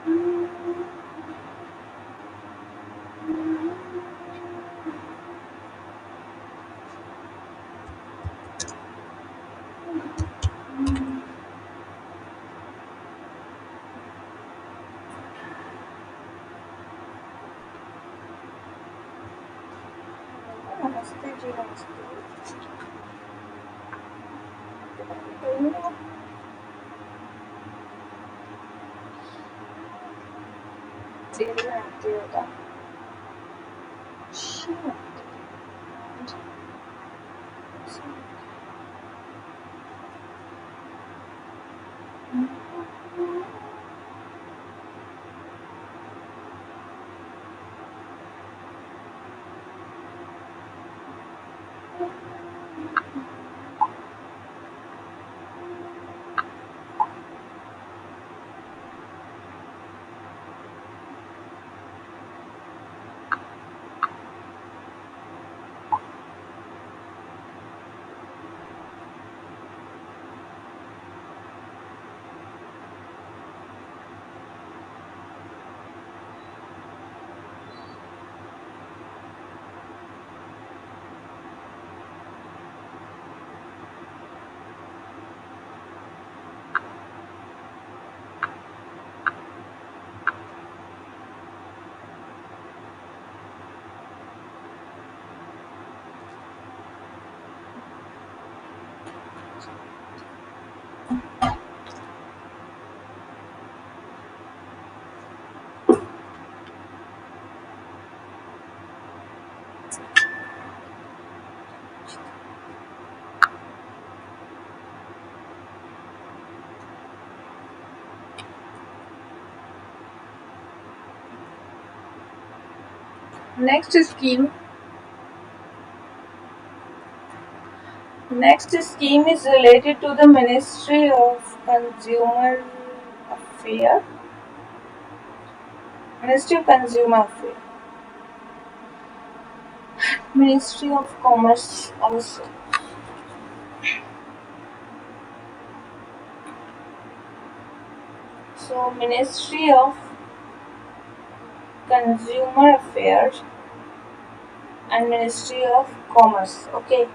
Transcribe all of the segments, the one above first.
नमस्ते जी, नमस्ते। जेल में आती होगा। Next scheme is related to the Ministry of Consumer Affairs. Ministry of Consumer Affairs. Ministry of Commerce also. So Ministry of Consumer Affairs and Ministry of Commerce. Okay.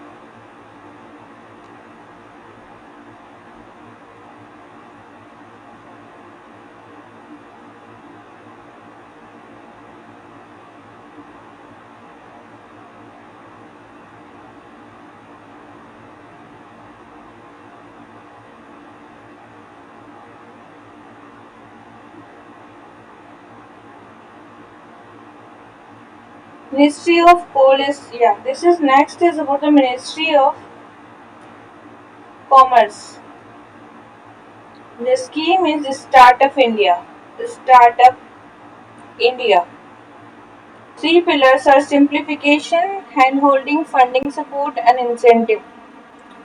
Ministry of Police. Yeah, this is next is about the Ministry of Commerce. The scheme is Startup India. Startup India. Three pillars are simplification, handholding, funding support, and incentive.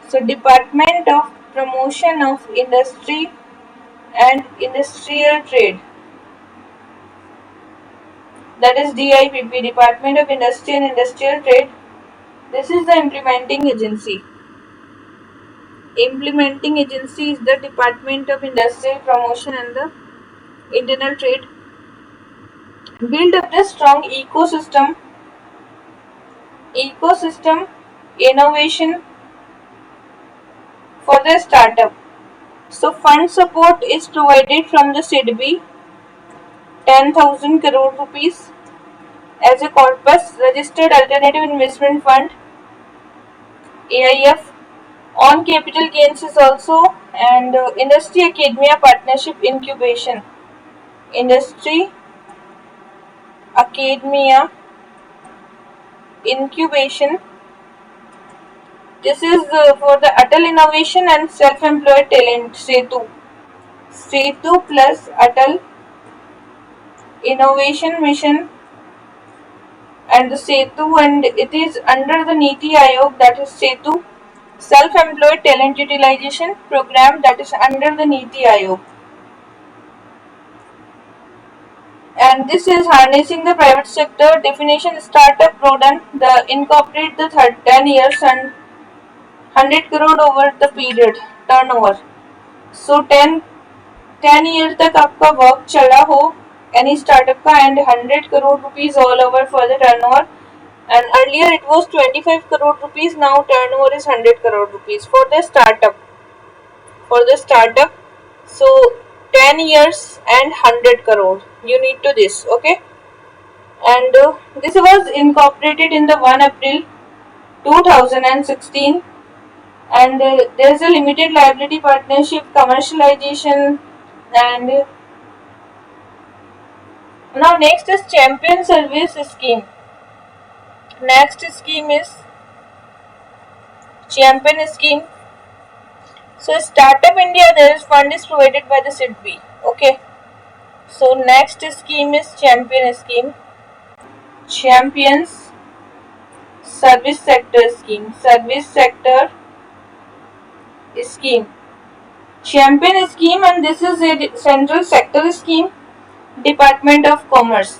So, Department of Promotion of Industry and Industrial Trade. That is DIPP, Department of Industry and Industrial Trade. This is the implementing agency. Implementing agency is the Department of Industrial Promotion and the Internal Trade. Build up the strong ecosystem innovation for the startup. So fund support is provided from the SIDBI 10,000 crore rupees as a corpus registered alternative investment fund AIF on capital gains is also and industry academia partnership incubation industry academia incubation. This is for the Atal Innovation and Self-Employed Talent Setu plus Atal Innovation Mission and the Setu, and it is under the Niti Aayog, that is Setu Self-Employed Talent Utilization Program, that is under the Niti Aayog. And this is harnessing the private sector. Definition: startup broaden the incorporate the 10 years and 100 crore over the period turnover. So 10 10 year तक आपका work चला हो any startup का and 100 crore rupees all over for the turnover, and earlier it was 25 crore rupees, now turnover is 100 crore rupees for the startup. So 10 years and 100 crore you need to this. Okay, and this was incorporated in the 1 April 2016, and there is a limited liability partnership commercialization. And now next is champion service scheme. Next scheme is champion scheme. So Startup India, there is fund is provided by the SIDBI. Okay, so next scheme is champion scheme. Champions service sector scheme. Service sector scheme. Champion scheme, and this is a central sector scheme. Department of Commerce.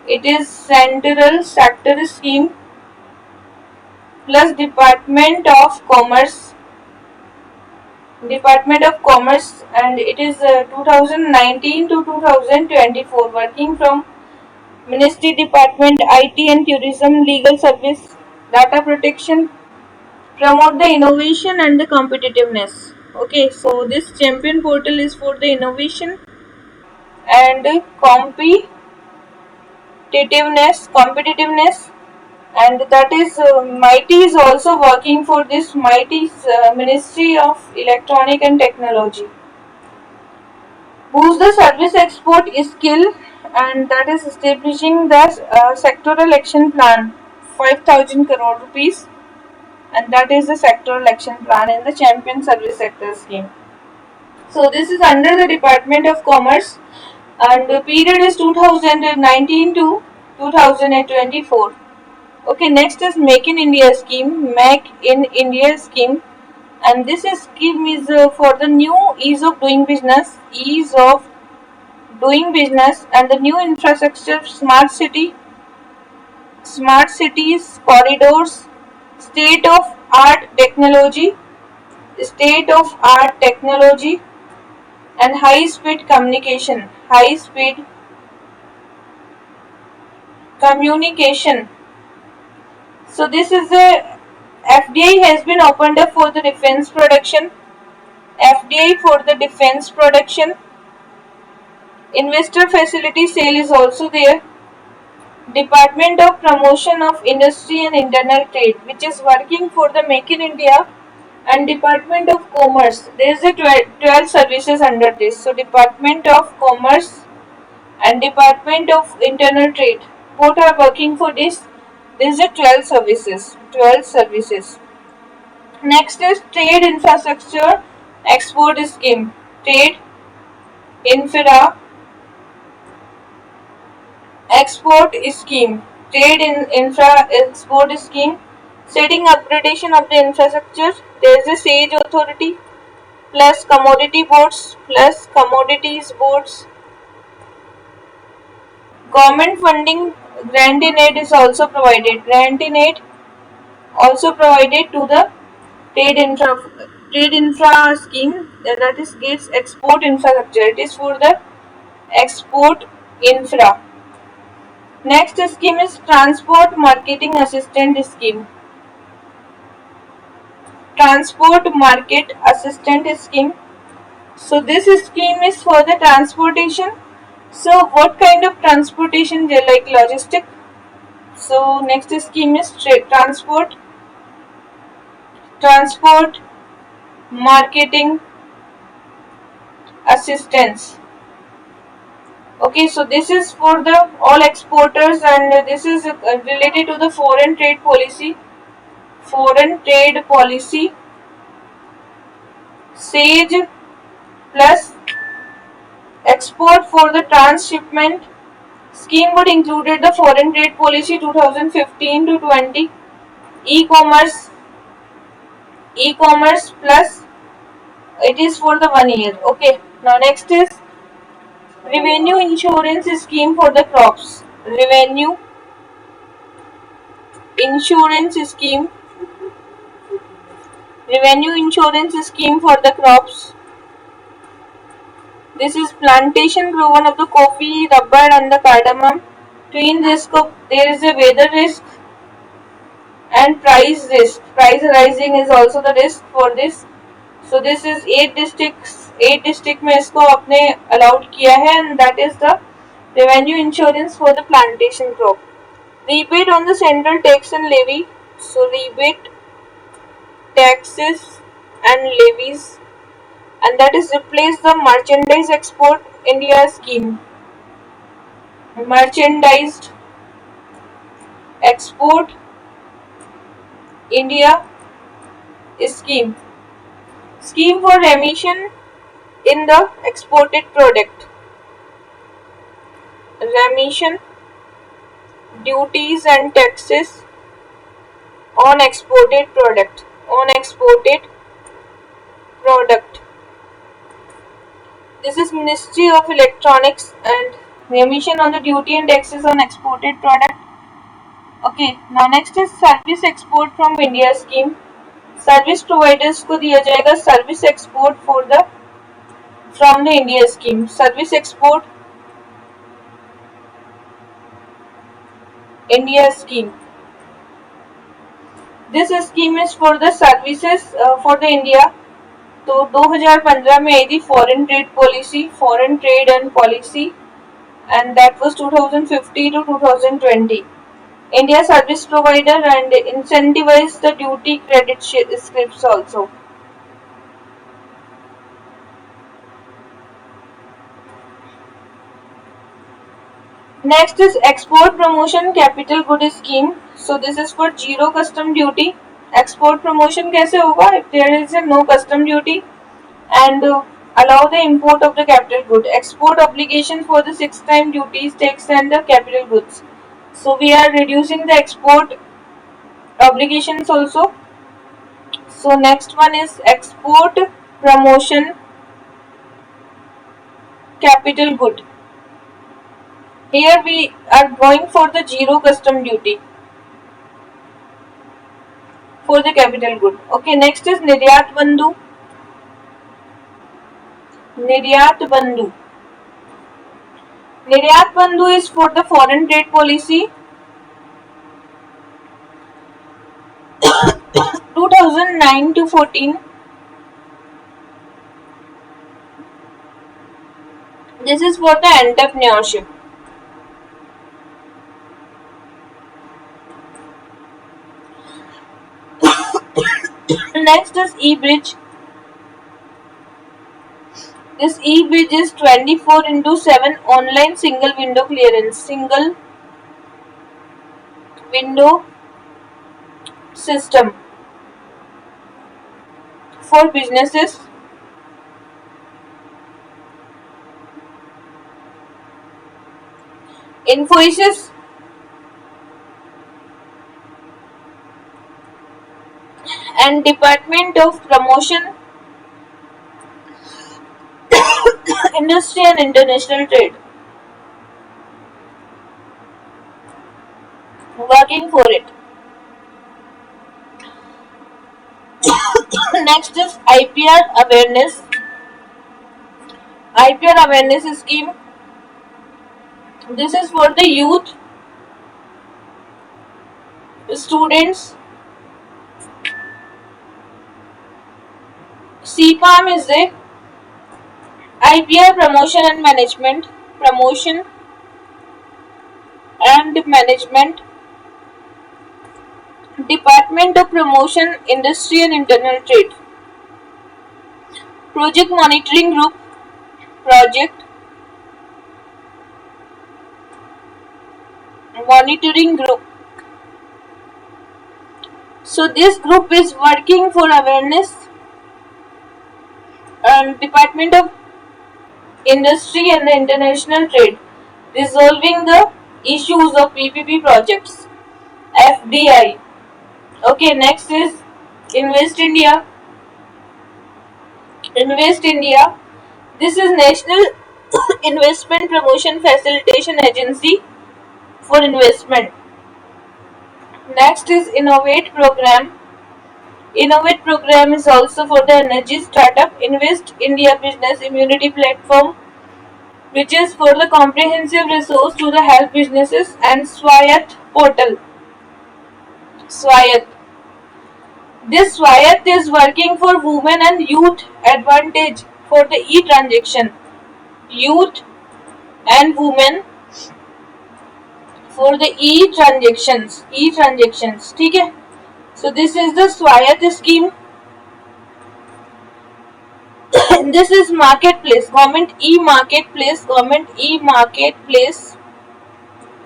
It is central sector scheme plus Department of Commerce. Department of Commerce, and it is 2019 to 2024, working from Ministry Department, IT and Tourism, Legal Service, Data Protection, promote the innovation and the competitiveness. Okay, so this champion portal is for the innovation and competitiveness, and that is MITI is also working for this. MITI is Ministry of Electronic and Technology. Boost the service export skill, and that is establishing the sectoral action plan, 5,000 crore rupees, and that is the sectoral action plan in the champion service sector scheme. So this is under the Department of Commerce, and the period is 2019 to 2024. Okay, next is Make in India scheme. Make in India scheme, and this scheme is for the new ease of doing business, and the new infrastructure, smart cities, corridors, state of art technology, and high speed communication. So this is a FDI has been opened up for the defense production. FDI for the defense production. Investor facility sale is also there. Department of Promotion of Industry and Internal Trade, which is working for the Make in India, and Department of Commerce. There is a 12 services under this. So Department of Commerce and Department of Internal Trade, both are working for this. There is a 12 services. Next is Trade Infrastructure Export Scheme. Trade Infra Export Scheme. Trade Infra Export Scheme. Setting upgradation of the infrastructure. There is a SAGE Authority plus Commodity Boards plus Commodities Boards. Government funding, grant in aid is also provided. Grant in aid also provided to the trade infra scheme, that is gives export infrastructure. It is for the export infra. Next scheme is Transport Marketing Assistant Scheme. Transport Market Assistant Scheme. So this scheme is for the transportation. So what kind of transportation? Like logistic. So next scheme is transport marketing assistance. Okay, so this is for the all exporters, and this is related to the foreign trade policy. SAGE plus export for the transshipment scheme would included the foreign trade policy 2015 to 20, e-commerce plus it is for the 1 year. Okay, now next is revenue insurance scheme for the crops. Revenue insurance scheme for the crops. This is plantation grown of the coffee, rubber and the cardamom. Twin risk of there is a weather risk and price risk. Price rising is also the risk for this. So this is 8 districts. 8 district में इसको अपने allowed किया है and that is the revenue insurance for the plantation crop. Rebate on the central tax and levy. So rebate taxes and levies and that is replace the merchandise export India scheme. Merchandised export India scheme. Scheme for remission in the exported product. Remission duties and taxes on exported product. On exported product. This is Ministry of Electronics and remission on the duty and taxes on exported product. Okay, now next is service export from India scheme. Service providers को दिया जाएगा service export for the from the India scheme. Service export India scheme. This scheme is for the services for the India. तो 2015 में आई थी foreign trade policy, foreign trade and policy and that was 2050 to 2020. India service provider and incentivize the duty credit scripts also. Next is export promotion capital good scheme. So this is for zero custom duty. Export promotion कैसे होगा? If there is a no custom duty and allow the import of the capital good. Export obligation for the 6-time duties, tax and the capital goods. So we are reducing the export obligations also. So next one is export promotion capital good. Here we are going for the zero custom duty for the capital good. Okay, next is Niryat Bandhu. Niryat Bandhu. Niryat Bandhu is for the foreign trade policy. 2009 to 14. This is for the entrepreneurship. Next is e-bridge. This e-bridge is 24/7 online single window clearance. Single window system for businesses. Infosys and Department of Promotion, Industry and International Trade working for it. Next is IPR awareness. IPR awareness scheme. This is for the youth, students. CPAM is the IPR promotion and management. Promotion and management. Department of Promotion, Industry and Internal Trade. Project Monitoring Group. Project Monitoring Group. So this group is working for awareness and Department of Industry and the International Trade, resolving the issues of PPP projects. FDI. Okay, next is Invest India. Invest India. This is National Investment Promotion Facilitation Agency for investment. Next is Innovate Program. Innovate Program is also for the energy startup. Invest India Business Immunity Platform which is for the comprehensive resource to the help businesses, and Swayat portal. Swayat. This Swayat is working for women and youth advantage for the e-transaction. Youth and women for the e-transactions. ठीक है? So this is the Swayat scheme. This is marketplace, government e-marketplace,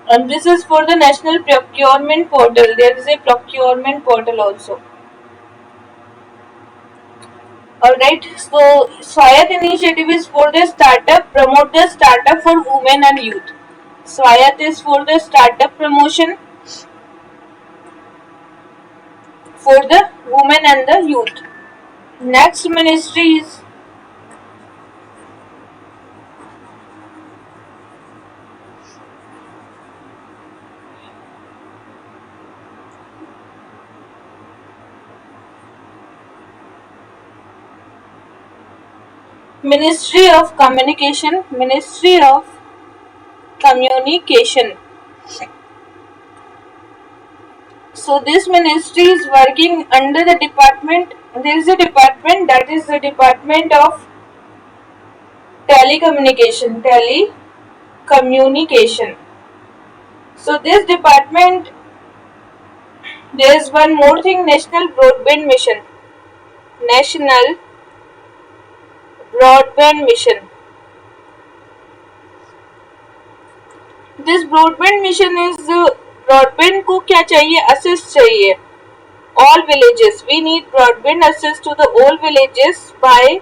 and this is for the national procurement portal. There is a procurement portal also. Alright, so Swayat initiative is for the startup, promote the startup for women and youth. Swayat is for the startup promotion for the women and the youth. Next ministry is Ministry of Communication. Ministry of Communication. So this ministry is working under the department. There is a department, that is the Department of Telecommunication. Telecommunication. So this department, there is one more thing, National Broadband Mission. National Broadband Mission. This broadband mission is broadband को क्या चाहिए? Access चाहिए. All villages. We need broadband access to the all villages by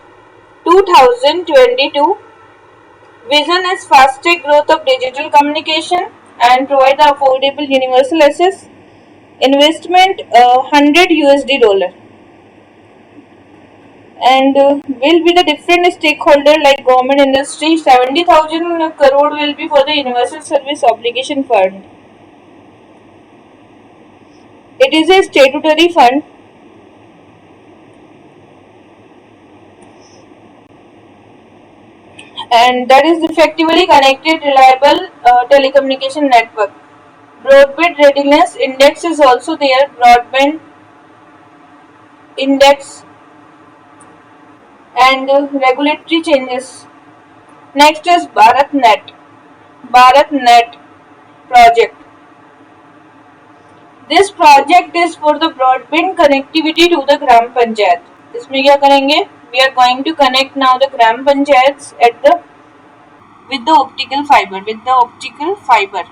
2022. Vision is faster growth of digital communication and provide the affordable universal access. Investment $100 and will be the different stakeholder like government, industry. 70,000 crore will be for the universal service obligation fund. It is a statutory fund. And that is effectively connected reliable telecommunication network. Broadband readiness index is also there. Broadband index and regulatory changes. Next is BharatNet. BharatNet project. This project is for the broadband connectivity to the Gram Panchayat. इसमें क्या करेंगे? We are going to connect now the Gram Panchayats with the optical fiber.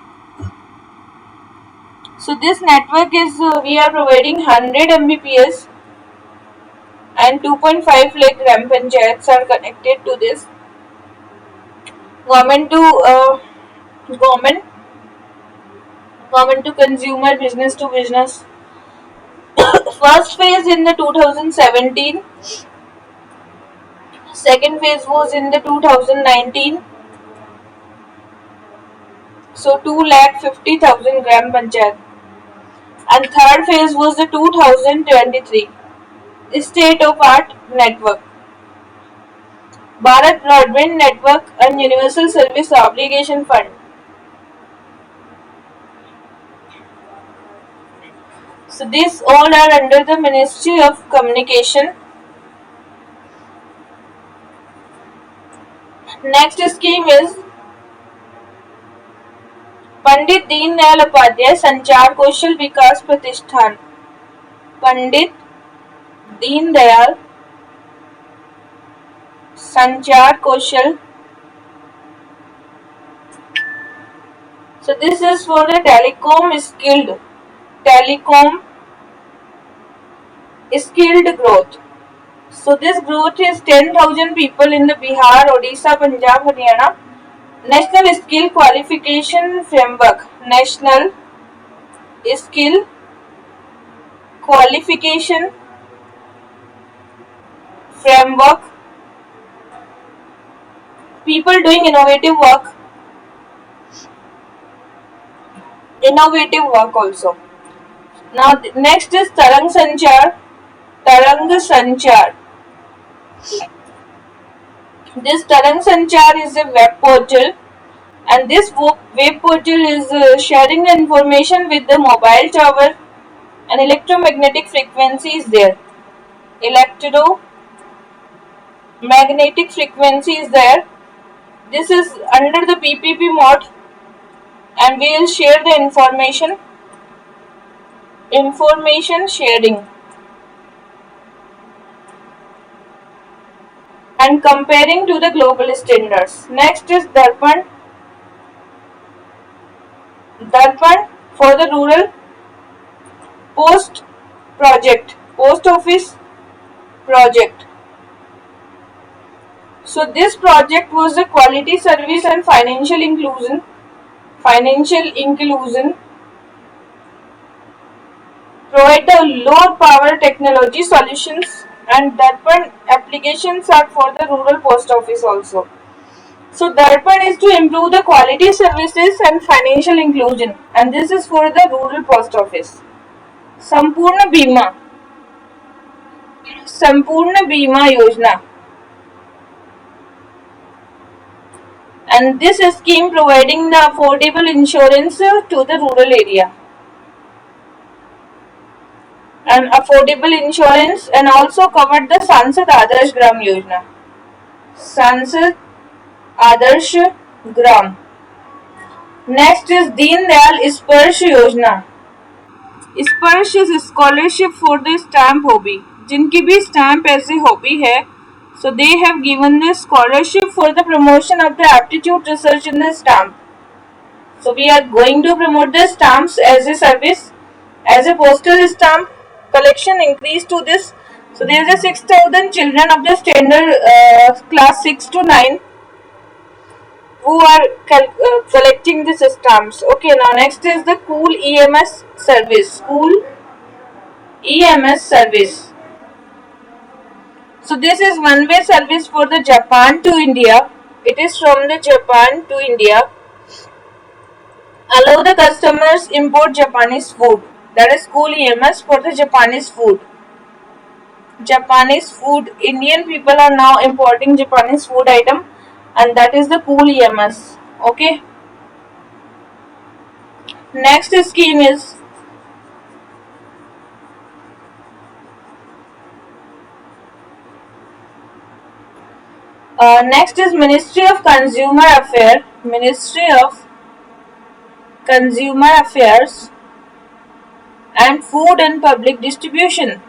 So this network is we are providing 100 Mbps and 2.5 lakh Gram Panchayats are connected to this. Government to consumer, business to business. First phase in the 2017. Second phase was in the 2019. So 2,50,000 Gram Panchayat. And third phase was the 2023. State of art network. Bharat Broadband Network and Universal Service Obligation Fund. So these all are under the Ministry of Communication. Next scheme is Pandit Deendayal Upadhyay संचार कौशल विकास प्रतिष्ठान. पंडित दीनदयाल संचार कौशल. So this is for the telecom skilled growth. So this growth is 10,000 people in the Bihar, Odisha, Punjab, Haryana. National Skill Qualification Framework. National Skill Qualification Framework. People doing innovative work also. Now next is Tarang Sanchar. This Tarang Sanchar is a web portal, and this web portal is sharing the information with the mobile tower, and electromagnetic frequency is there. Electromagnetic frequency is there. This is under the PPP mode, and we will share the information sharing and comparing to the global standards. Next is Darpan for the rural post post office project. So this project was a quality service and financial inclusion, provide the low power technology solutions, and Darpan applications are for the rural post office also. So Darpan is to improve the quality services and financial inclusion, and this is for the rural post office. Sampurna Bima Yojana, and this scheme providing the affordable insurance to the rural area, and affordable insurance, and also covered the Sansad Adarsh Gram Yojana. Sansad Adarsh Gram. Next is Deen Dayal Sparsh Yojana. स्पर्श is scholarship for the stamp hobby, जिनकी भी stamp ऐसे hobby है, so they have given the scholarship for the promotion of the aptitude research in the stamp. So we are going to promote the stamps as a service, as a postal stamp collection increase to this. So there is a 6,000 children of the standard class 6 to 9 who are collecting these stamps. Okay, now next is the Cool EMS service. Cool EMS service. So this is one-way service for the Japan to India. It is from the Japan to India. Allow the customers import Japanese food. That is Cool EMS for the Japanese food. Japanese food. Indian people are now importing Japanese food item, and that is the Cool EMS. Okay. Next scheme is next is Ministry of Consumer Affairs and Food and Public Distribution.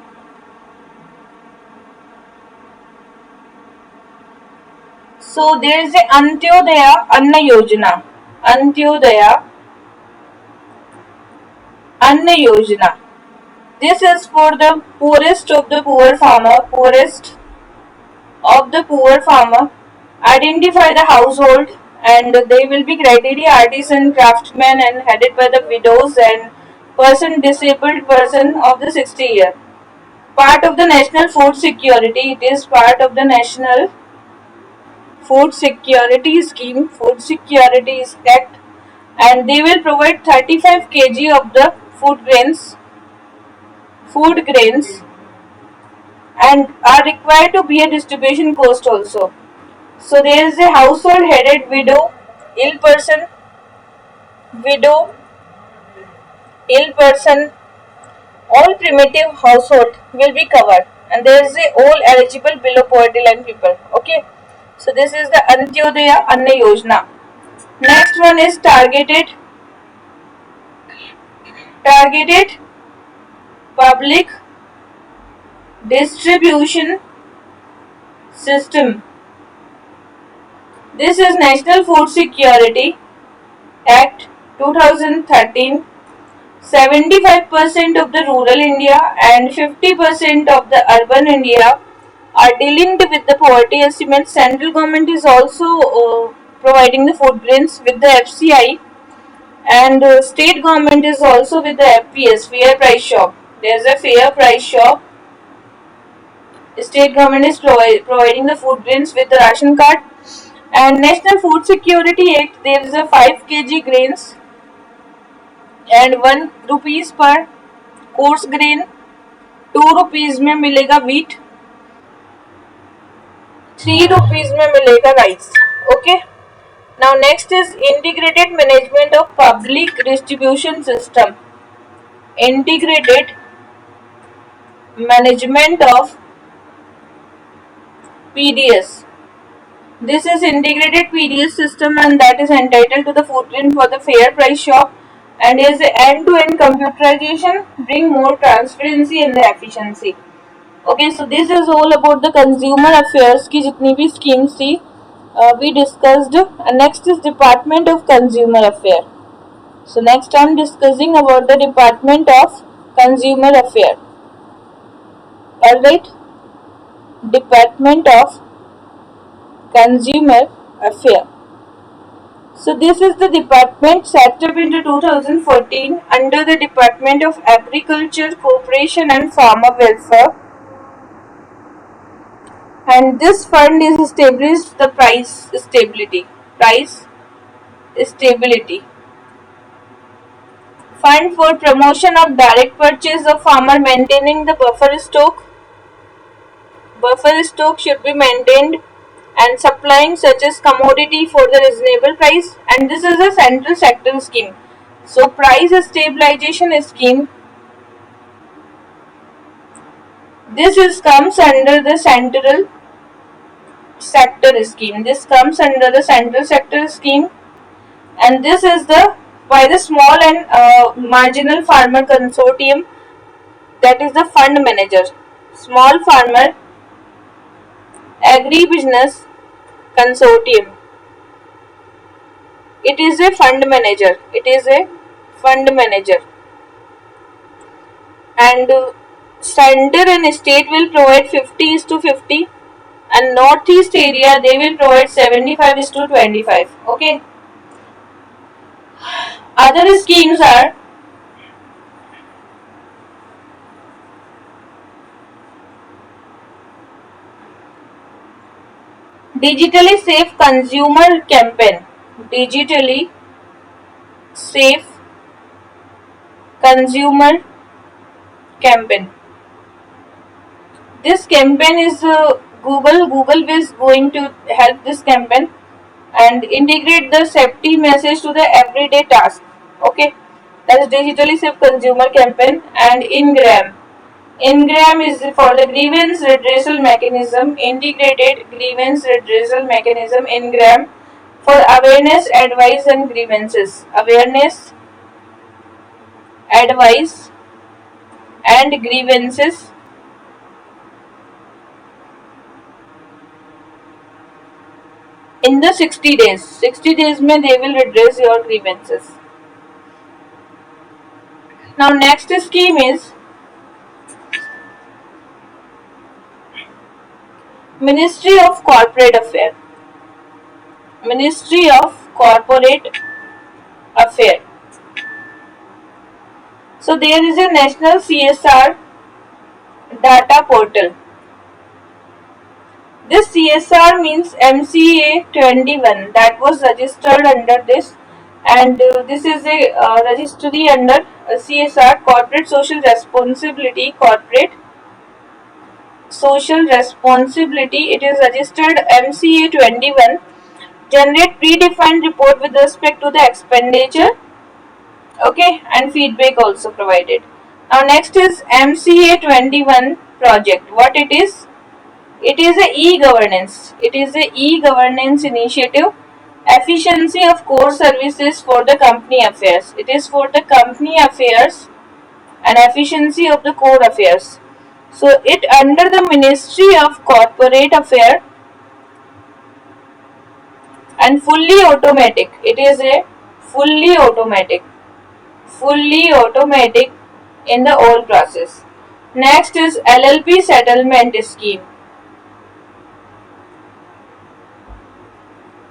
So there is a Antyodaya Anna Yojana. Antyodaya Anna Yojana. This is for the poorest of the poor farmer. Identify the household, and they will be criteria artisan, craftsmen, and headed by the widows and disabled person of the 60 year. Part of the National Food Security. It is part of the National Food Security Scheme, Food Security Act, and they will provide 35 kg of the food grains, and are required to be a distribution cost also. So there is a household headed widow, ill person, all primitive household will be covered, and there is a all eligible below poverty line people. Okay, so this is the Antyodaya Anna Yojana. Next one is targeted public distribution system. This is National Food Security Act 2013. 75% of the rural India and 50% of the urban India are dealing with the poverty estimate. Central government is also providing the food grains with the FCI, and state government is also with the FPS, fair price shop. There is a fair price shop. State government is providing the food grains with the ration card. And National Food Security Act, there is a 5 kg grains and 1 rupees per coarse grain. 2 rupees में मिलेगा wheat, ₹3 में मिलेगा rice. Okay. Now next is integrated management of public distribution system. Integrated management of PDS. This is integrated PDS system and that is entitled to the footprint for the fair price shop and is end-to-end computerization, bring more transparency and the efficiency. Okay, so this is all about the consumer affairs की जितनी भी schemes थी we discussed. Next is Department of Consumer Affairs. So next I am discussing about the Department of Consumer Affairs. Alright, Department of Consumer Affairs. So this is the department set up in 2014 under the Department of Agriculture, Cooperation and Farmer Welfare. And this fund is established the price stability. Fund for promotion of direct purchase of farmer maintaining the buffer stock. Buffer stock should be maintained and supplying such as commodity for the reasonable price, and this is a central sector scheme. So price stabilization scheme, this comes under the central sector scheme. This comes under the central sector scheme, and this is the by the small and marginal farmer consortium, that is the fund manager. Small farmer agribusiness consortium. It is a fund manager. And center and state will provide 50:50, and northeast area they will provide 75:25. Okay. Other schemes are Digitally Safe Consumer Campaign. Digitally Safe Consumer Campaign. This campaign is Google is going to help this campaign and integrate the safety message to the everyday task. Okay, that is Digitally Safe Consumer Campaign. And Ingram is for the grievance redressal mechanism, integrated grievance redressal mechanism. Ingram for awareness, advice and grievances. Awareness, advice and grievances. In the 60 days mein they will redress your grievances. Now next scheme is Ministry of Corporate Affairs. Ministry of Corporate Affairs. So there is a National CSR Data Portal. This CSR means MCA 21 that was registered under this, and this is a registry under CSR, Corporate Social Responsibility. It is registered MCA 21. Generate predefined report with respect to the expenditure. Okay, and feedback also provided. Now next is MCA 21 project. What it is? It is a e-governance. It is a e-governance initiative. Efficiency of core services for the company affairs. It is for the company affairs and efficiency of the core affairs. So it under the Ministry of Corporate Affairs and fully automatic. It is a fully automatic in the whole process. Next is LLP settlement scheme.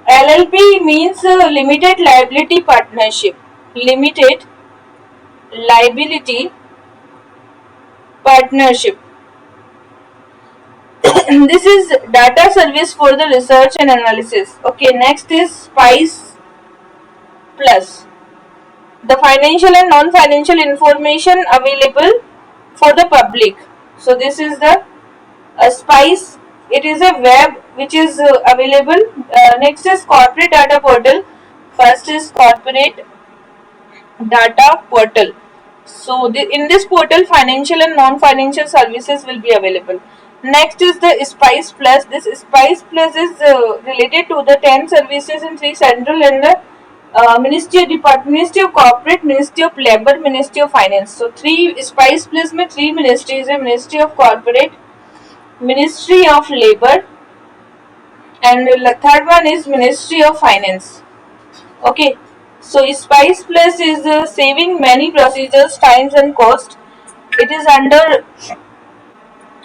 LLP means limited liability partnership. Limited liability partnership. This is data service for the research and analysis. Okay, next is SPICE Plus. The financial and non-financial information available for the public. So this is the SPICE. It is a which is available. Next is corporate data portal. First is corporate data portal. So in this portal, financial and non-financial services will be available. Next is the Spice Plus. This Spice Plus is related to the 10 services in 3 central and the Ministry of Corporate, Ministry of Labor, Ministry of Finance. So 3 Spice Plus में 3 ministries है, Ministry of Corporate, Ministry of Labor, and the third one is Ministry of Finance. Okay, so Spice Plus is saving many procedures, times and cost. It is under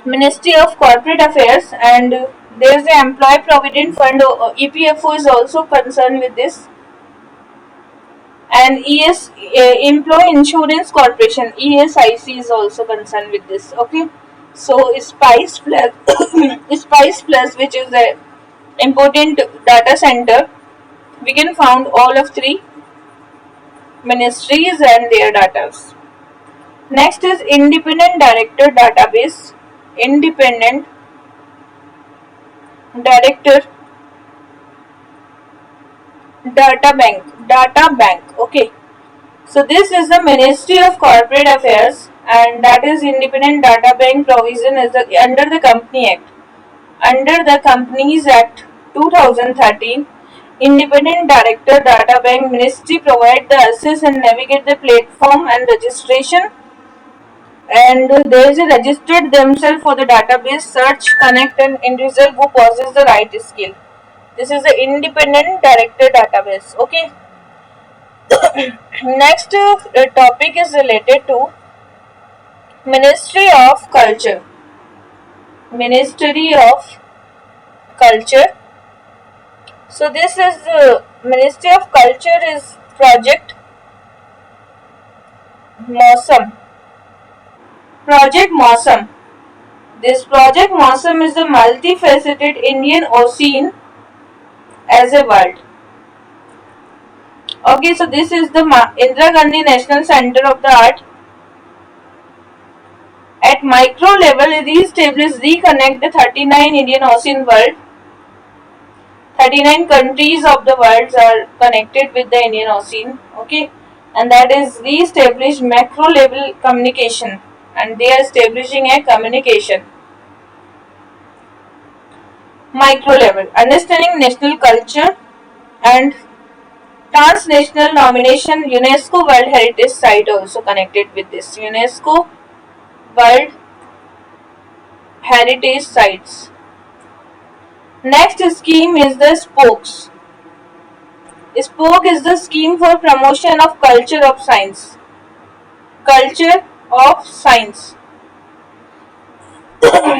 Ministry of Corporate Affairs, and there is the Employee Provident Fund. EPFO is also concerned with this, and Employee Insurance Corporation (ESIC) is also concerned with this. Okay, so Spice Plus, Spice Plus, which is the important data center, we can found all of 3 ministries and their data. Next is Independent Director Database. Independent Director Data Bank. Okay, so this is the Ministry of Corporate Affairs, and that is Independent Data Bank provision is under the Company Act. Under the Companies Act 2013, Independent Director Data Bank Ministry provide the access and navigate the platform and registration, and there is a registered themselves for the database, search, connect, and individual who possess the right skill. This is the Independent Director Database. Okay. Next topic is related to Ministry of Culture. Ministry of Culture. So this is Ministry of Culture is Project Mausam. Project Mausam. This Project Mausam is a multifaceted Indian Ocean as a world. Okay, so this is the Indira Gandhi National Center of the Art. At micro level, reconnect the 39 Indian Ocean world. 39 countries of the world are connected with the Indian Ocean. Okay, and that is re-establish macro level communication, and they are establishing a communication. Micro level, understanding national culture and transnational nomination. UNESCO World Heritage Site also connected with this. UNESCO World Heritage Sites. Next scheme is the Spokes. Spoke is the scheme for promotion of culture of science. Culture of science.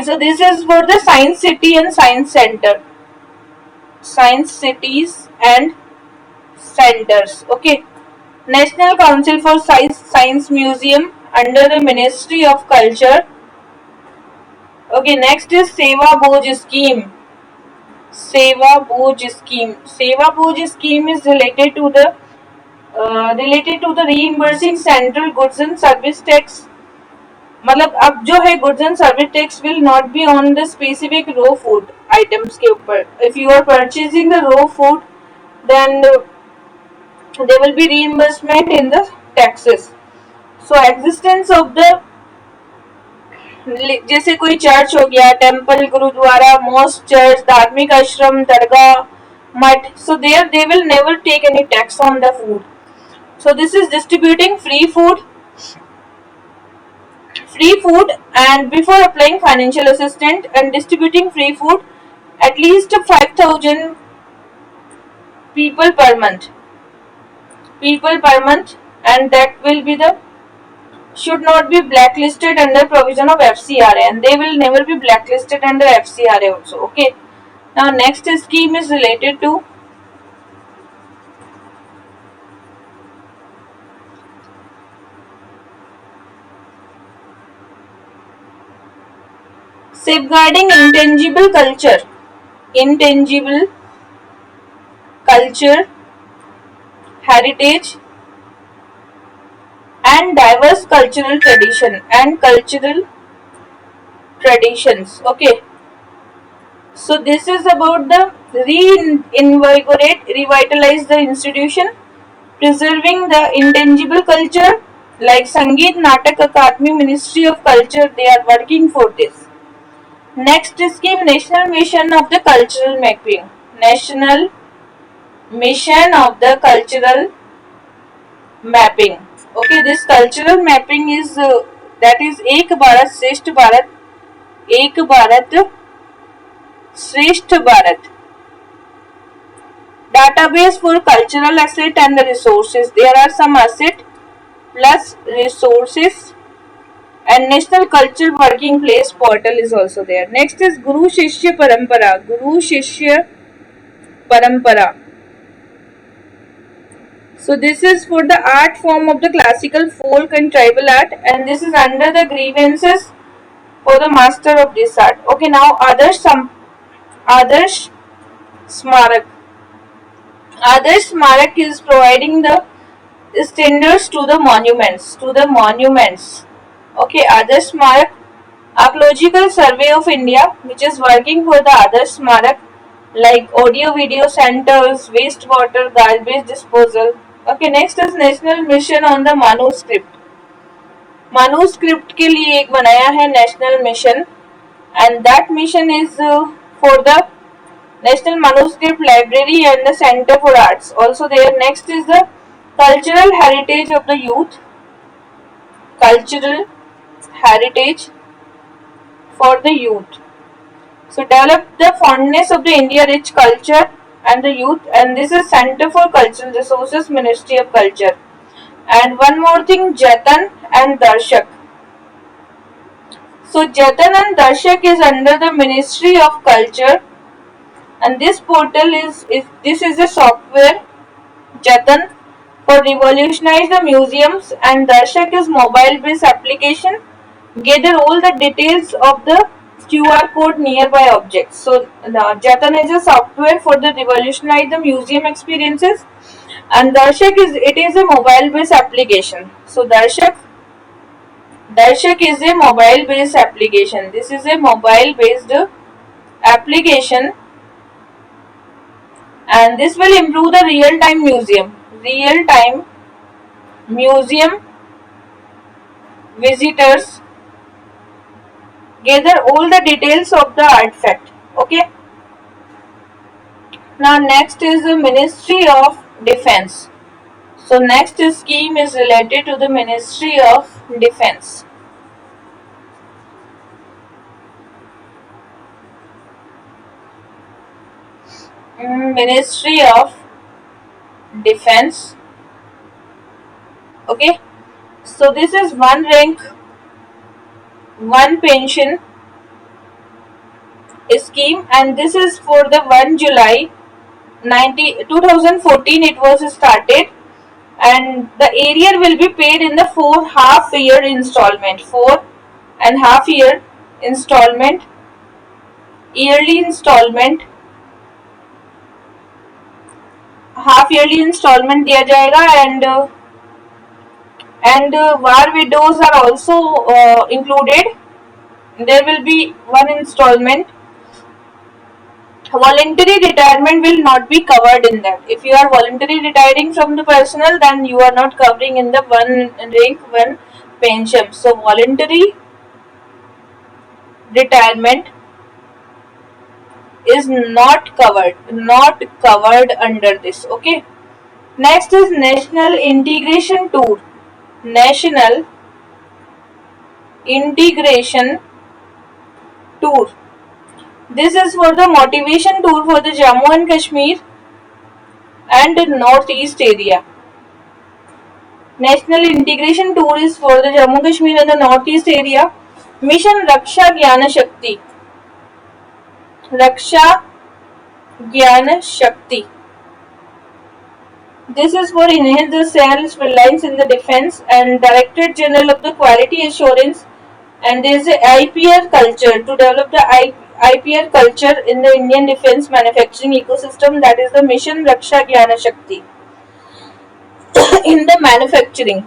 So this is for the Science City and Science Center. Science cities and centers. Okay. National Council for Science Museum under the Ministry of Culture. Okay, next is Seva Boj scheme. Seva Boj scheme. Seva Boj scheme is related to the reimbursing central goods and service tax. मतलब अब जो है goods and service tax will not be on the specific raw food items के ऊपर. If you are purchasing the raw food, then there will be reimbursement in the taxes. So existence of the जैसे कोई church हो गया, temple, gurdwara, mask, church, धार्मिक आश्रम, दरगाह, मठ, so there they will never take any tax on the food. So this is distributing free food, and before applying financial assistance and distributing free food, at least 5,000 people per month, and that will be the should not be blacklisted under provision of FCRA, and they will never be blacklisted under FCRA also. Okay. Now next scheme is related to safeguarding intangible culture, heritage, and diverse cultural traditions. Okay, So this is about the reinvigorate, revitalize the institution, preserving the intangible culture like Sangeet Natak Akademi, Ministry of Culture, they are working for this. Next scheme, National Mission of the Cultural Mapping. National Mission of the Cultural Mapping. Okay, this cultural mapping is that is Ek Bharat Shresth Bharat, Ek Bharat Shresth Bharat. Database for cultural asset and the resources. There are some asset plus resources, and National Culture Working Place portal is also there. Next is Guru Shishya Parampara. Guru Shishya Parampara. So this is for the art form of the classical, folk and tribal art, and this is under the grievances for the master of this art. Okay, now Adarsh Smarak. Adarsh Smarak is providing the standards to the monuments. Okay, Adarsh Smarak, Archaeological Survey of India, which is working for the Adarsh Smarak, like audio video centers, wastewater, garbage disposal. Okay, next is National Mission on the Manuscript. Manuscript के लिए एक बनाया है National Mission, and that mission is for the National Manuscript Library and the Center for Arts. Also there. Next is the Cultural Heritage of the Youth. Cultural Heritage for the Youth. So develop the fondness of the India rich culture and the youth, and this is Center for Cultural Resources, Ministry of Culture. And one more thing, Jatan and Darshak. So Jatan and Darshak is under the Ministry of Culture, and this portal is a software, Jatan, for revolutionize the museums, and Darshak is mobile based application, gather all the details of the QR code nearby objects. So Jatan is a software for the revolutionize the museum experiences, and Darshak is a mobile based application. So Darshak is a mobile based application. This is a mobile based application, and this will improve the real time museum visitors, gather all the details of the artifact. Okay. Now next is the Ministry of Defense. So next scheme is related to the Ministry of Defense. Ministry of Defense. Okay. So this is one rank, one pension scheme, and this is for the 1 July 2014 it was started, and the area will be paid in the 4 half-year installment, 4.5 year installment, yearly installment, half yearly installment दिया जाएगा, and war widows are also included. There will be one installment. Voluntary retirement will not be covered in that. If you are voluntarily retiring from the personnel, then you are not covering in the one rank, one pension. So voluntary retirement is not covered under this. Okay. Next is National Integration Tour. National Integration Tour. This is for the motivation tour for the Jammu and Kashmir and Northeast area. National Integration Tour is for the Jammu Kashmir and the Northeast area. Mission Raksha Gyana Shakti. Raksha Gyana Shakti. This is for enhance the self-reliance in the defense, and Directorate General of the Quality Assurance, and there is a IPR culture to develop the IPR culture in the Indian defense manufacturing ecosystem, that is the Mission Raksha Gyana Shakti. in the manufacturing,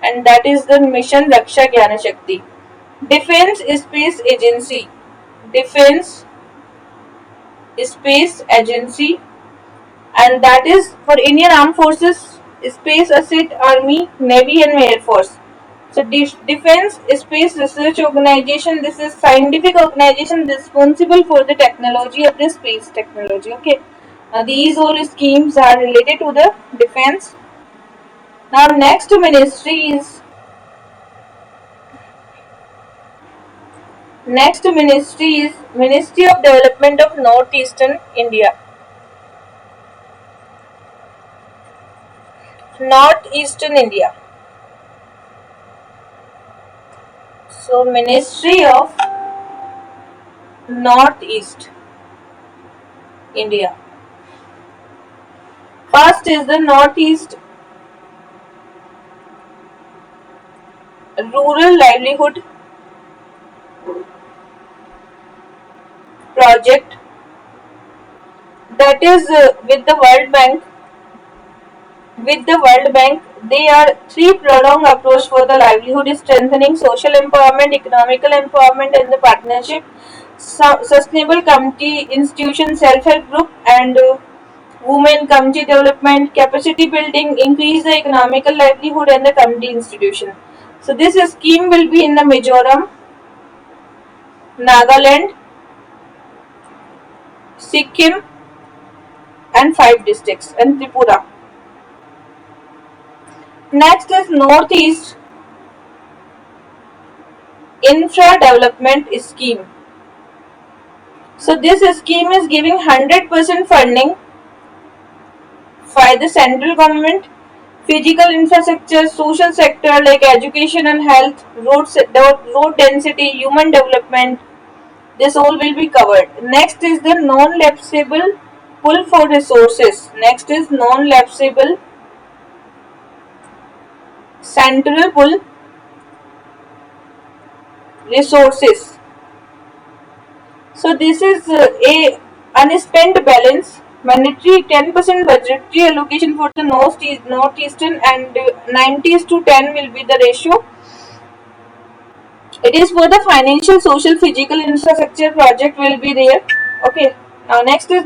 and that is the Mission Raksha Gyana Shakti. Defense Space Agency. Defense Space Agency, and that is for Indian Armed Forces, Space Asset, Army, Navy, and Air Force. So, Defense Space Research Organization, this is scientific organization responsible for the technology of the space technology. Okay, now these all schemes are related to the defense. Now, next ministry is Ministry of Development of Northeastern India. Northeastern India. So, Ministry of Northeast India. First is the Northeast Rural Livelihood Project, that is with the World Bank. With the World Bank, there are three prolonged approach for the livelihood: strengthening social empowerment, economical empowerment, and the partnership, sustainable community institution, self-help group, and women community development, capacity building, increase the economical livelihood, and the community institution. So this scheme will be in the Mizoram, Nagaland, Sikkim, and 5 districts, and Tripura. Next is Northeast Infra Development Scheme. So this scheme is giving 100% funding by the central government, physical infrastructure, social sector like education and health, road density, human development. This all will be covered. Next is the non-lapsable pull for resources. Next is non-lapsable central pull resources. So this is a unspent balance, mandatory 10% budgetary allocation for the northeastern, and 90:10 will be the ratio. It is for the financial, social, physical infrastructure project will be there. Okay. Now next is